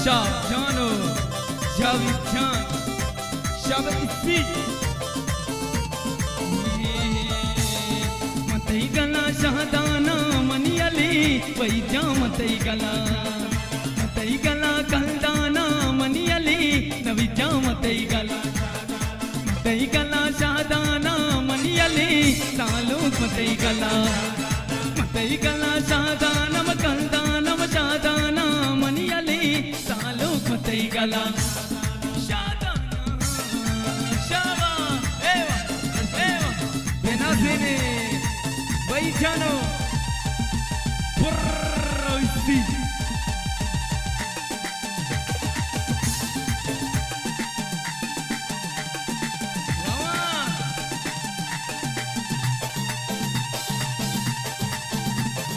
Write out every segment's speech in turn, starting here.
Shabjano, Javichan, Shabisi. Matai gala Shahadana Maniali, Vaija Matai gala Kaldana Maniali, Navija Matai gala Shahadana Maniali, Saluk Matai gala Shahadana Kaldana Shahadana Maniali, Saluk Matai gala Shahadana Shava Eva Benazine Vaijano Purroisi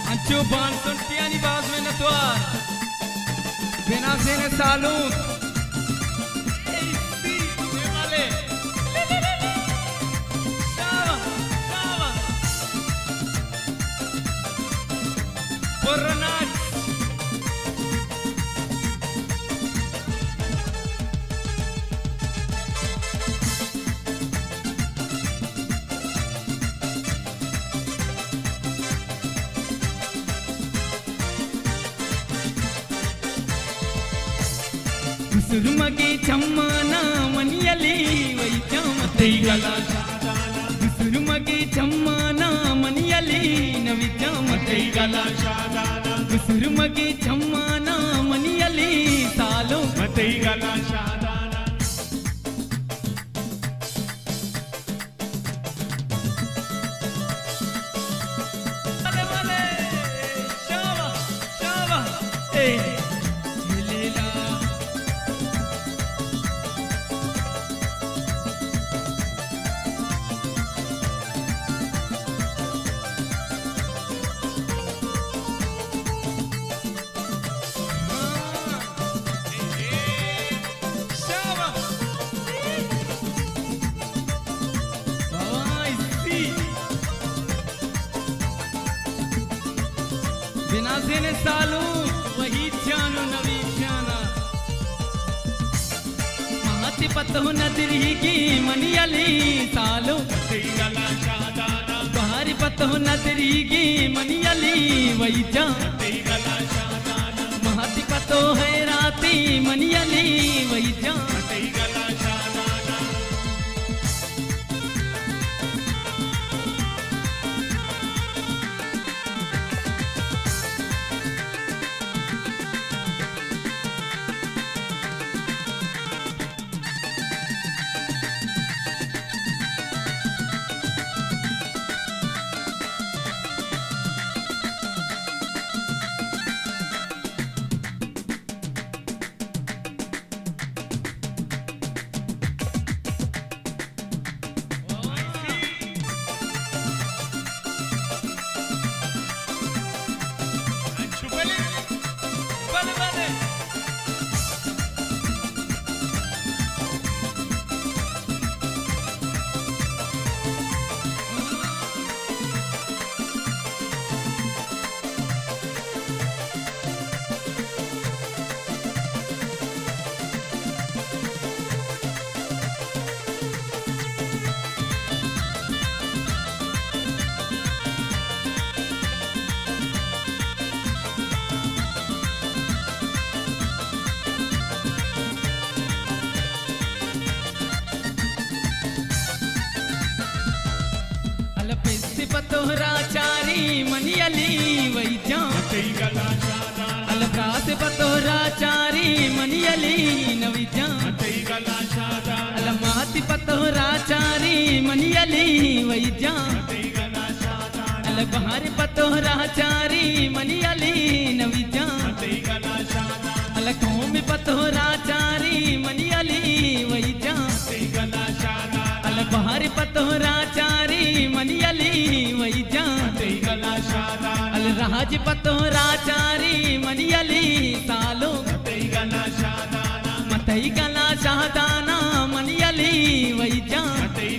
Ancho Banson Tiani Baz में नतवार Benazine Saluk Eisi वाले Porranat Surumagi chammana maniyali Vaija Matai gala Surumagi chammana maniyali Navija Matai gala Surumagi chammana maniyali Saluk Matai gala Shava Benazine Saluk Vaijano Navijana Mahati Pataho Nadirigi Maniyali Saluk Matai gala Shahadana Bahari Pataho Nadirigi Maniyali Vaija Matai gala Shahadana Mahati Pataho Hairati Maniyali Vaija Matai gala Shahadana Patohraachari Maniyali Vaija Matai gala Shahadana Alprase Patohraachari Maniyali Navija Matai gala Shahadana Alamati Patohraachari Maniyali Vaija Matai gala Shahadana Alabahari Patohraachari Maniyali Navija Matai gala Shahadana Alakomi Patohraachari Maniyali Vaija Matai gala Shahadana Alabahari Patohraachari Maniyali Vaija Matai gala Shahadana Alraj Patohraachari Maniyali Saluk Matai gala Shahadana Maniyali Vaija Matai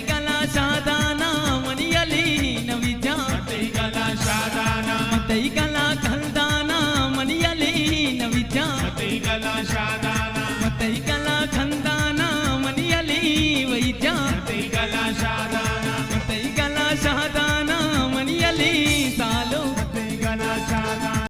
gala Shahadana Maniyali Navija Matai gala Shahadana Matai gala Kaldana Maniyali शहदाना